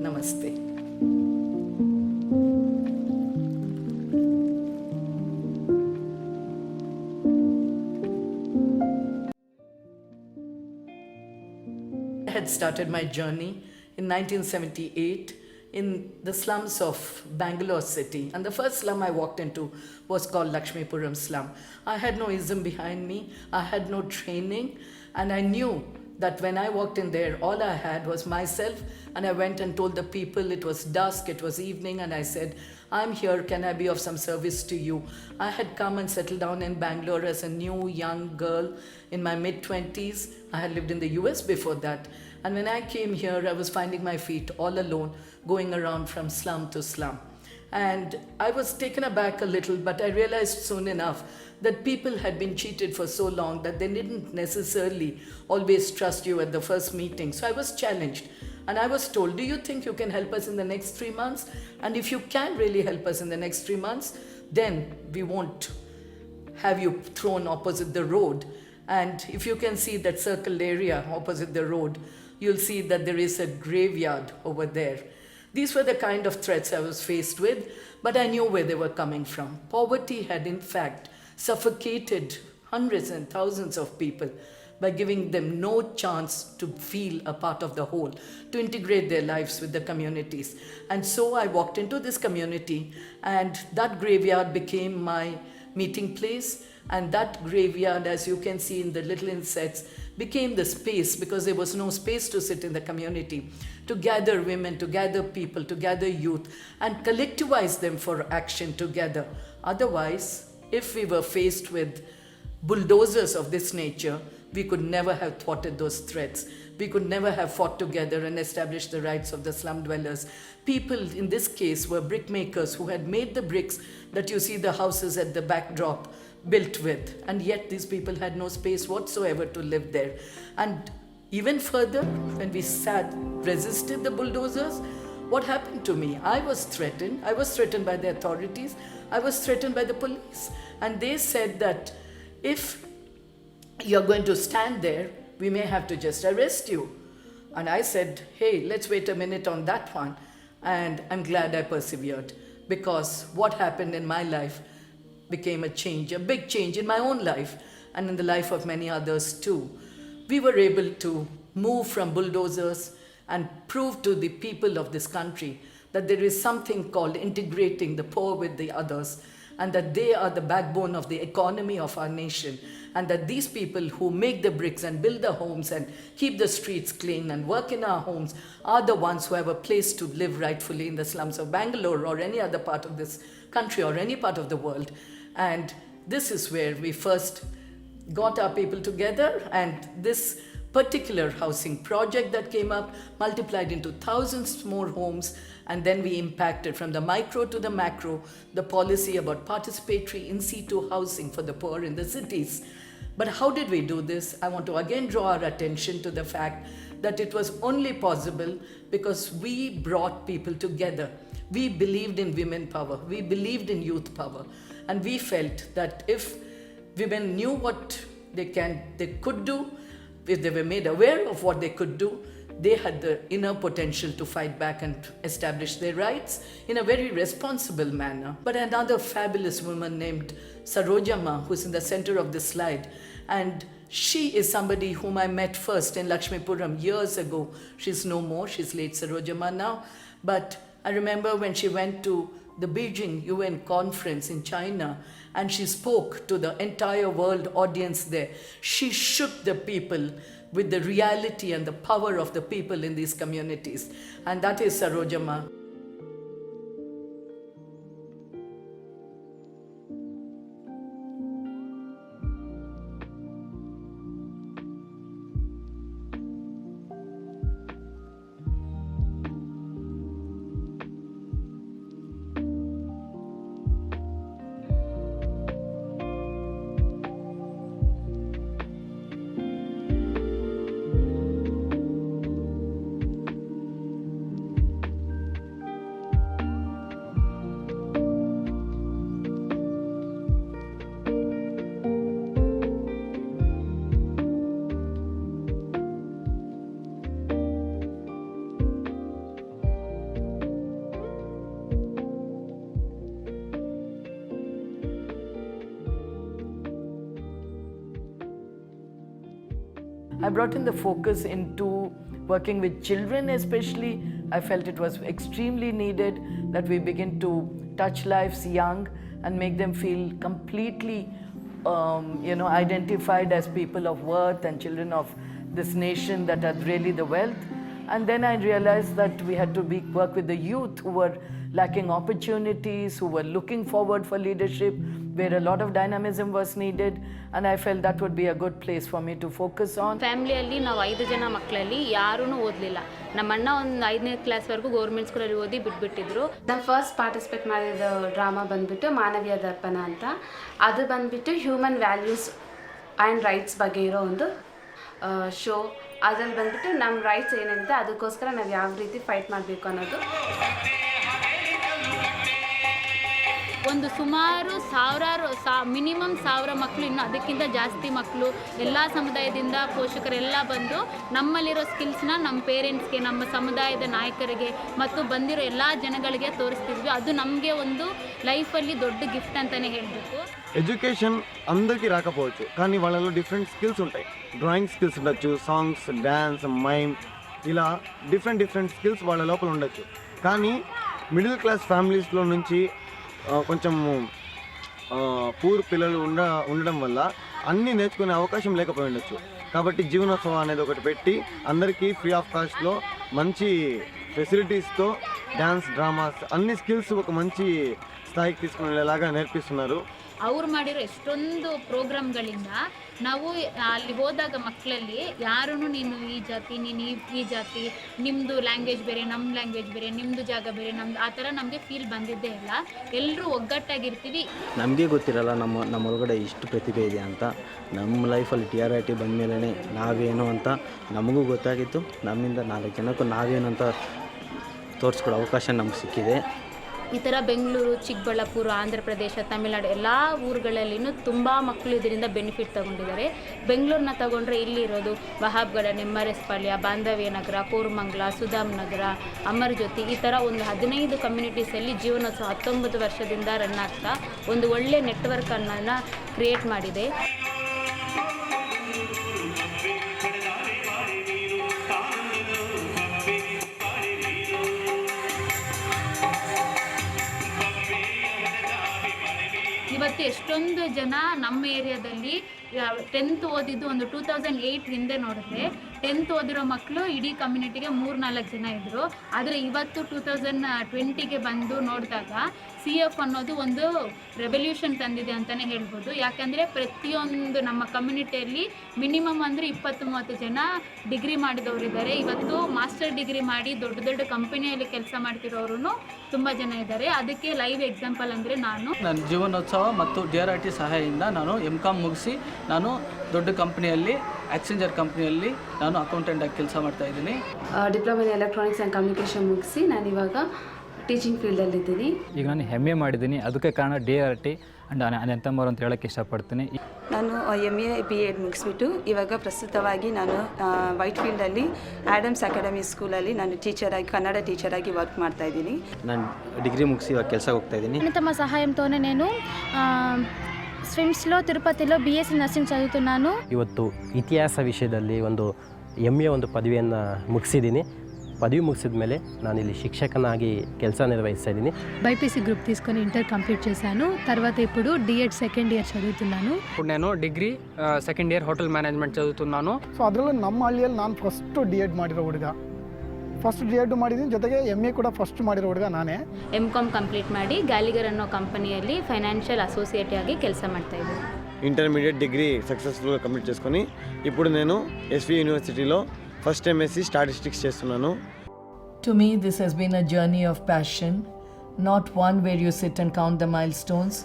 Namaste. I had started my journey in 1978 in the slums of Bangalore city. And the first slum I walked into was called Lakshmipuram slum. I had no ism behind me, I had no training, and I knew that when I walked in there, all I had was myself. And I went and told the people, it was dusk, it was evening, and I said, I'm here, can I be of some service to you? I had come and settled down in Bangalore as a new young girl in my mid-20s. I had lived in the US before that. And when I came here, I was finding my feet all alone, going around from slum to slum. And I was taken aback a little, but I realized soon enough that people had been cheated for so long that they didn't necessarily always trust you at the first meeting. So I was challenged. And I was told, do you think you can help us in the next 3 months? And if you can really help us in the next 3 months, then we won't have you thrown opposite the road. And if you can see that circled area opposite the road, you'll see that there is a graveyard over there. These were the kind of threats I was faced with, but I knew where they were coming from. Poverty had in fact suffocated hundreds and thousands of people by giving them no chance to feel a part of the whole, to integrate their lives with the communities. And so I walked into this community, and that graveyard became my meeting place. And that graveyard, as you can see in the little insets, became the space, because there was no space to sit in the community, to gather women, to gather people, to gather youth, and collectivize them for action together. Otherwise, if we were faced with bulldozers of this nature, we could never have thwarted those threats. We could never have fought together and established the rights of the slum dwellers. People in this case were brick makers who had made the bricks that you see the houses at the backdrop built with, and yet these people had no space whatsoever to live there. And even further, when we resisted the bulldozers, what happened to me? I was threatened. I was threatened by the authorities. I was threatened by the police. And they said that if you're going to stand there, we may have to just arrest you. And I said, hey, let's wait a minute on that one. And I'm glad I persevered, because what happened in my life became a change, a big change in my own life and in the life of many others too. We were able to move from bulldozers and prove to the people of this country that there is something called integrating the poor with the others, and that they are the backbone of the economy of our nation, and that these people who make the bricks and build the homes and keep the streets clean and work in our homes are the ones who have a place to live rightfully in the slums of Bangalore or any other part of this country or any part of the world. And this is where we first got our people together, and this particular housing project that came up multiplied into thousands more homes, and then we impacted from the micro to the macro the policy about participatory in situ housing for the poor in the cities. But how did we do this? I want to again draw our attention to the fact that it was only possible because we brought people together. We believed in women power, we believed in youth power, and we felt that if women knew what they could do, if they were made aware of what they could do, they had the inner potential to fight back and establish their rights in a very responsible manner. But another fabulous woman named Sarojama, who's in the center of this slide, and she is somebody whom I met first in Lakshmipuram years ago. She's no more, she's late Sarojama now, but I remember when she went to the Beijing UN conference in China, and she spoke to the entire world audience there. She shook the people with the reality and the power of the people in these communities. And that is Sarojama. I brought in the focus into working with children especially. I felt it was extremely needed that we begin to touch lives young and make them feel completely identified as people of worth and children of this nation that are really the wealth. And then I realized that we had to work with the youth who were lacking opportunities, who were looking forward for leadership, where a lot of dynamism was needed, and I felt that would be a good place for me to focus on. ಫ್ಯಾಮಿಲಿಯಲ್ಲಿ ನಾವು 5 ಜನ ಮಕ್ಕಳಲ್ಲಿ ಯಾರೂ ಓದಲಿಲ್ಲ. ನಮ್ಮ ಅಣ್ಣ ಒಂದು 5ನೇ ಕ್ಲಾಸ್ವರೆಗೂ government ಸ್ಕೂಲಲ್ಲಿ ಓದಿ ಬಿಟ್ಬಿಟ್ಟಿದ್ರು. ನಾನು ಫಸ್ಟ್ ಪಾರ್ಟಿಸಿಪೇಟ್ ಮಾಡಿದ ಡ್ರಾಮಾ ಬಂದುಬಿಟ್ಟು ಮಾನವೀಯ ದರ್ಪಣ ಅಂತ. ಅದು ಬಂದುಬಿಟ್ಟು ಹ್ಯೂಮನ್ ವ್ಯಾಲ್ಯೂಸ್ ಆ್ಯಂಡ್ ರೈಟ್ಸ್ ಬಗ್ಗೆ ಇರೋ ಒಂದು ಶೋ. ಅದರಲ್ಲಿ ಬಂದುಬಿಟ್ಟು ನಮ್ಮ ರೈಟ್ಸ್ ಏನಿದೆ ಅದಕ್ಕೋಸ್ಕರ ನಾವು ಯಾವ ರೀತಿ ಫೈಟ್ ಮಾಡಬೇಕು ಅನ್ನೋದು. ಒಂದು ಸುಮಾರು ಮಿನಿಮಮ್ 1000 ಮಕ್ಕಳು, ಇನ್ನು ಅದಕ್ಕಿಂತ ಜಾಸ್ತಿ ಮಕ್ಕಳು ಎಲ್ಲ ಸಮುದಾಯದಿಂದ ಪೋಷಕರೆಲ್ಲ ಬಂದು ನಮ್ಮಲ್ಲಿರೋ ಸ್ಕಿಲ್ಸ್ನ ನಮ್ಮ ಪೇರೆಂಟ್ಸ್ಗೆ, ನಮ್ಮ ಸಮುದಾಯದ ನಾಯಕರಿಗೆ ಮತ್ತು ಬಂದಿರೋ ಎಲ್ಲ ಜನಗಳಿಗೆ ತೋರಿಸ್ತಿದ್ವಿ. ಅದು నಮಗೆ ಒಂದು లైఫ్లో దొడ్డ గిఫ్ట్ అంతనే ಹೇಳಬೇಕು. ఎడ్యుకేషన్ అందరికీ రాకపోవచ్చు, కానీ వాళ్ళలో డిఫరెంట్ స్కిల్స్ ఉంటాయి. డ్రాయింగ్ స్కిల్స్ ఉండొచ్చు, సాంగ్స్, డ్యాన్స్, మైమ్, ఇలా డిఫరెంట్ స్కిల్స్ వాళ్ళ లోపల ఉండొచ్చు. కానీ మిడిల్ క్లాస్ ఫ్యామిలీస్లో నుంచి కొంచెం పూర్ పిల్లలు ఉండడం వల్ల అన్నీ నేర్చుకునే అవకాశం లేకపోయి ఉండొచ్చు. కాబట్టి జీవనోత్సవం అనేది ఒకటి పెట్టి అందరికీ ఫ్రీ ఆఫ్ కాస్ట్లో మంచి ఫెసిలిటీస్తో డ్యాన్స్, డ్రామాస్, అన్ని స్కిల్స్ ఒక మంచి స్థాయికి తీసుకునేలాగా నేర్పిస్తున్నారు. ಅವ್ರು ಮಾಡಿರೋ ಎಷ್ಟೊಂದು ಪ್ರೋಗ್ರಾಮ್ಗಳಿಂದ ನಾವು ಅಲ್ಲಿ ಹೋದಾಗ ಮಕ್ಕಳಲ್ಲಿ ಯಾರೂ ನೀನು ಈ ಜಾತಿ, ನೀನು ಈ ಜಾತಿ, ನಿಮ್ಮದು ಲ್ಯಾಂಗ್ವೇಜ್ ಬೇರೆ, ನಮ್ಮ ಲ್ಯಾಂಗ್ವೇಜ್ ಬೇರೆ, ನಿಮ್ಮದು ಜಾಗ ಬೇರೆ, ನಮ್ಮದು ಆ ಥರ ನಮಗೆ ಫೀಲ್ ಬಂದಿದ್ದೇ ಇಲ್ಲ. ಎಲ್ಲರೂ ಒಗ್ಗಟ್ಟಾಗಿರ್ತೀವಿ. ನಮಗೆ ಗೊತ್ತಿರಲ್ಲ ನಮ್ಮ ಒಳಗಡೆ ಇಷ್ಟು ಪ್ರತಿಭೆ ಇದೆ ಅಂತ. ನಮ್ಮ ಲೈಫಲ್ಲಿ DRIK ಬಂದಮೇಲೆ ನಾವೇನು ಅಂತ ನಮಗೂ ಗೊತ್ತಾಗಿತ್ತು. ನಮ್ಮಿಂದ 4 ಜನಕ್ಕೂ ನಾವೇನು ಅಂತ ತೋರಿಸ್ಕೊಡೋ ಅವಕಾಶ ನಮ್ಗೆ ಸಿಕ್ಕಿದೆ. ಈ ಥರ ಬೆಂಗಳೂರು, ಚಿಕ್ಕಬಳ್ಳಾಪುರ, ಆಂಧ್ರ ಪ್ರದೇಶ, ತಮಿಳುನಾಡು ಎಲ್ಲ ಊರುಗಳಲ್ಲಿನೂ ತುಂಬ ಮಕ್ಕಳು ಇದರಿಂದ ಬೆನಿಫಿಟ್ ತಗೊಂಡಿದ್ದಾರೆ. ಬೆಂಗಳೂರನ್ನ ತಗೊಂಡ್ರೆ ಇಲ್ಲಿರೋದು ವಹಾಬ್ ಗಾರ್ಡನ್, MRS ಪಾಳ್ಯ, ಬಾಂಧವ್ಯ ನಗರ, ಕೋರಮಂಗಲ, ಸುಧಾಮ್ ನಗರ, ಅಮರ್ ಜ್ಯೋತಿ, ಈ ಥರ ಒಂದು 15 ಕಮ್ಯುನಿಟೀಸಲ್ಲಿ ಜೀವನೋತ್ಸವ 19 ವರ್ಷದಿಂದ ರನ್ ಆಗ್ತಾ ಒಂದು ಒಳ್ಳೆ ನೆಟ್ವರ್ಕನ್ನು ಕ್ರಿಯೇಟ್ ಮಾಡಿದೆ. ಇವತ್ತು ಎಷ್ಟೊಂದು ಜನ ನಮ್ಮ ಏರಿಯಾದಲ್ಲಿ 10th ಓದಿದ್ದು ಒಂದು 2008 ಹಿಂದೆ ನೋಡಿದ್ರೆ 10th ಓದಿರೋ ಮಕ್ಕಳು ಇಡೀ ಕಮ್ಯುನಿಟಿಗೆ 3-4 ಜನ ಇದ್ದರು. ಆದರೆ ಇವತ್ತು 2020ಗೆ ಬಂದು ನೋಡಿದಾಗ CF ಅನ್ನೋದು ಒಂದು ರೆವಲ್ಯೂಷನ್ ತಂದಿದೆ ಅಂತಲೇ ಹೇಳ್ಬೋದು. ಯಾಕಂದರೆ ಪ್ರತಿಯೊಂದು ನಮ್ಮ ಕಮ್ಯುನಿಟಿಯಲ್ಲಿ ಮಿನಿಮಮ್ ಅಂದರೆ 20-30 ಜನ ಡಿಗ್ರಿ ಮಾಡಿದವರಿದ್ದಾರೆ. ಇವತ್ತು ಮಾಸ್ಟರ್ ಡಿಗ್ರಿ ಮಾಡಿ ದೊಡ್ಡ ದೊಡ್ಡ ಕಂಪನಿಯಲ್ಲಿ ಕೆಲಸ ಮಾಡ್ತಿರೋರು ತುಂಬ ಜನ ಇದ್ದಾರೆ. ಅದಕ್ಕೆ ಲೈವ್ ಎಕ್ಸಾಂಪಲ್ ಅಂದರೆ ನನ್ನ ಜೀವನೋತ್ಸವ ಮತ್ತು DRIK ಸಹಾಯದಿಂದ ನಾನು MCOM ಮುಗಿಸಿ ನಾನು ದೊಡ್ಡ ಕಂಪ್ನಿಯಲ್ಲಿ ಆಕ್ಸೆಂಜರ್ ಕಂಪ್ನಿಯಲ್ಲಿ ನಾನು ಅಕೌಂಟೆಂಟಾಗಿ ಕೆಲಸ ಮಾಡ್ತಾ ಇದ್ದೀನಿ. Diploma in electronics and communication ಮುಗಿಸಿ ನಾನು ಇವಾಗ ಟೀಚಿಂಗ್ ಫೀಲ್ಡಲ್ಲಿದ್ದೀನಿ. ಈಗ ನಾನು MA ಮಾಡಿದ್ದೀನಿ. ಅದಕ್ಕೆ ಕಾರಣ DRIK ಆ್ಯಂಡ್ ಅನಂತಮ್ಮರು ಅಂತ ಹೇಳೋಕ್ಕೆ ಇಷ್ಟಪಡ್ತೀನಿ. ನಾನು MA B.Ed ಮುಗಿಸ್ಬಿಟ್ಟು ಇವಾಗ ಪ್ರಸ್ತುತವಾಗಿ ನಾನು ವೈಟ್ ಫೀಲ್ಡಲ್ಲಿ ಆ್ಯಡಮ್ಸ್ ಅಕಾಡೆಮಿ ಸ್ಕೂಲಲ್ಲಿ ನಾನು ಟೀಚರಾಗಿ, ಕನ್ನಡ ಟೀಚರಾಗಿ ವರ್ಕ್ ಮಾಡ್ತಾ ಇದ್ದೀನಿ. ನಾನು ಡಿಗ್ರಿ ಮುಗಿಸಿ ಇವಾಗ ಕೆಲಸ ಹೋಗ್ತಾ ఇದ್ದೀನಿ. తమ సహాయంతోనే నేను స్విమ్స్లో తిరుపతిలో BSc నర్సింగ్ చదువుతున్నాను. ಇವತ್ತು ಇತಿಹಾಸ ವಿಷಯದಲ್ಲಿ ಒಂದು MA ಒಂದು ಪದವಿಯನ್ನು ಮುಗಿಸಿದ್ದೀನಿ. పదవి ముగిసిన ಮೇಲೆ ನಾನು ಇಲ್ಲಿ ಶಿಕ್ಷಕನಾಗಿ ಕೆಲಸ ನಿರ್ವಹಿಸ್ತಾ ಇದ್ದೀನಿ. బైపీసీ గ్రూప్ తీసుకొని ఇంటర్ కంప్లీట్ చేశాను. తర్వాత ఇప్పుడు D.Ed సెకండ్ ఇయర్ చదువుతున్నాను. ఇప్పుడు నేను degree second year hotel management ಚದುవుతున్నాను. ಸೊ ಅದರಲ್ಲೂ ನಮ್ಮ ಹಳ್ಳಿಯಲ್ಲಿ ನಾನು ಫಸ್ಟ್ D.Ed ಮಾಡಿರೋ ಹುಡುಗ. ಫಸ್ಟ್ D.Ed ಮಾಡಿದ್ದೀನಿ, ಜೊತೆಗೆ MA ಕೂಡ ಫಸ್ಟ್ ಮಾಡಿರೋ ಹುಡುಗ ನಾನೇ. MCOM ಕಂಪ್ಲೀಟ್ ಮಾಡಿ ಗ್ಯಾಲಿಗರ್ ಅನ್ನೋ ಕಂಪನಿಯಲ್ಲಿ ಫೈನಾನ್ಷಿಯಲ್ ಅಸೋಸಿಯೇಟ್ ಆಗಿ ಕೆಲಸ ಮಾಡ್ತಾ ಇದ್ದೀನಿ. ఇంటర్మీడియట్ డిగ్రీ సక్సెస్ఫుల్గా కంప్లీట్ చేసుకొని ఇప్పుడు నేను SV యూనివర్సిటీలో ఫస్ట్ MSc స్టాటిస్టిక్స్ చేస్తున్నాను. To me, this has been a journey of passion, not one where you sit and count the milestones,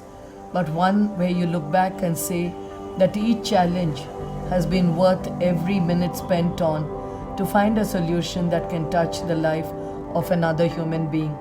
but one where you look back and say that each challenge has been worth every minute spent on to find a solution that can touch the life of another human being.